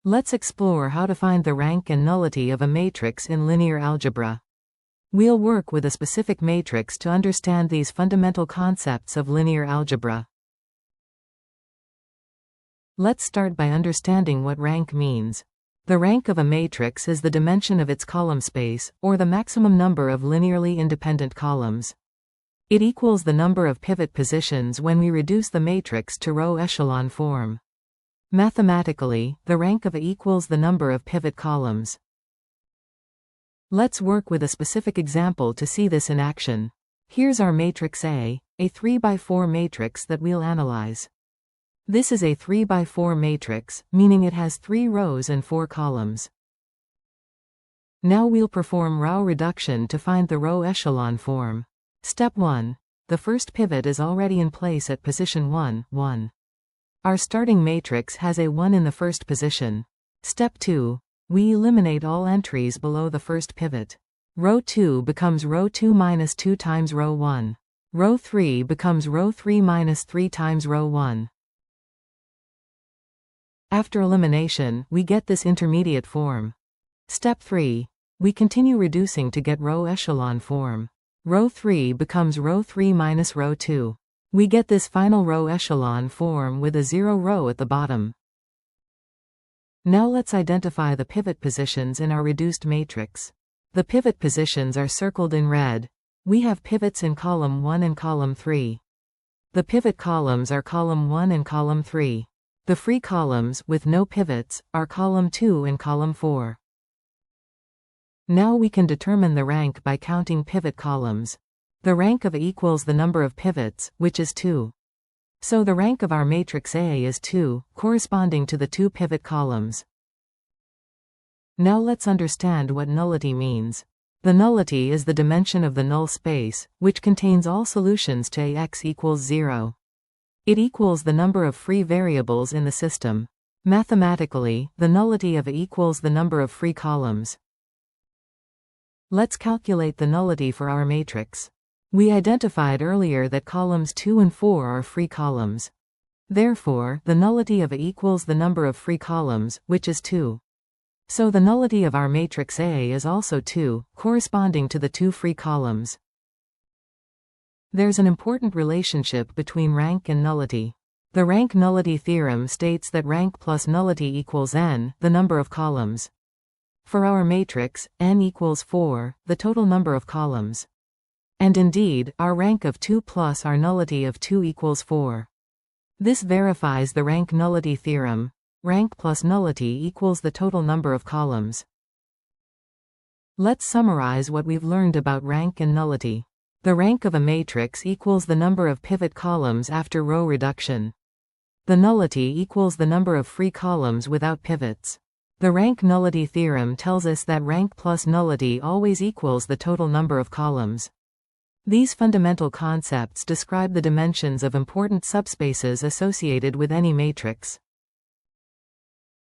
Let's explore how to find the rank and nullity of a matrix in linear algebra. We'll work with a specific matrix to understand these fundamental concepts of linear algebra. Let's start by understanding what rank means. The rank of a matrix is the dimension of its column space, or the maximum number of linearly independent columns. It equals the number of pivot positions when we reduce the matrix to row echelon form. Mathematically, the rank of A equals the number of pivot columns. Let's work with a specific example to see this in action. Here's our matrix A 3x4 matrix that we'll analyze. This is a 3x4 matrix, meaning it has 3 rows and 4 columns. Now we'll perform row reduction to find the row echelon form. Step 1. The first pivot is already in place at position 1, 1. Our starting matrix has a 1 in the first position. Step 2. We eliminate all entries below the first pivot. Row 2 becomes row 2 minus 2 times row 1. Row 3 becomes row 3 minus 3 times row 1. After elimination, we get this intermediate form. Step 3. We continue reducing to get row echelon form. Row 3 becomes row 3 minus row 2. We get this final row echelon form with a 0 row at the bottom. Now let's identify the pivot positions in our reduced matrix. The pivot positions are circled in red. We have pivots in column 1 and column 3. The pivot columns are column 1 and column 3. The free columns, with no pivots, are column 2 and column 4. Now we can determine the rank by counting pivot columns. The rank of A equals the number of pivots, which is 2. So the rank of our matrix A is 2, corresponding to the 2 pivot columns. Now let's understand what nullity means. The nullity is the dimension of the null space, which contains all solutions to Ax equals 0. It equals the number of free variables in the system. Mathematically, the nullity of A equals the number of free columns. Let's calculate the nullity for our matrix. We identified earlier that columns 2 and 4 are free columns. Therefore, the nullity of A equals the number of free columns, which is 2. So the nullity of our matrix A is also 2, corresponding to the 2 free columns. There's an important relationship between rank and nullity. The rank-nullity theorem states that rank plus nullity equals n, the number of columns. For our matrix, n equals 4, the total number of columns. And indeed, our rank of 2 plus our nullity of 2 equals 4. This verifies the rank-nullity theorem. Rank plus nullity equals the total number of columns. Let's summarize what we've learned about rank and nullity. The rank of a matrix equals the number of pivot columns after row reduction. The nullity equals the number of free columns without pivots. The rank-nullity theorem tells us that rank plus nullity always equals the total number of columns. These fundamental concepts describe the dimensions of important subspaces associated with any matrix.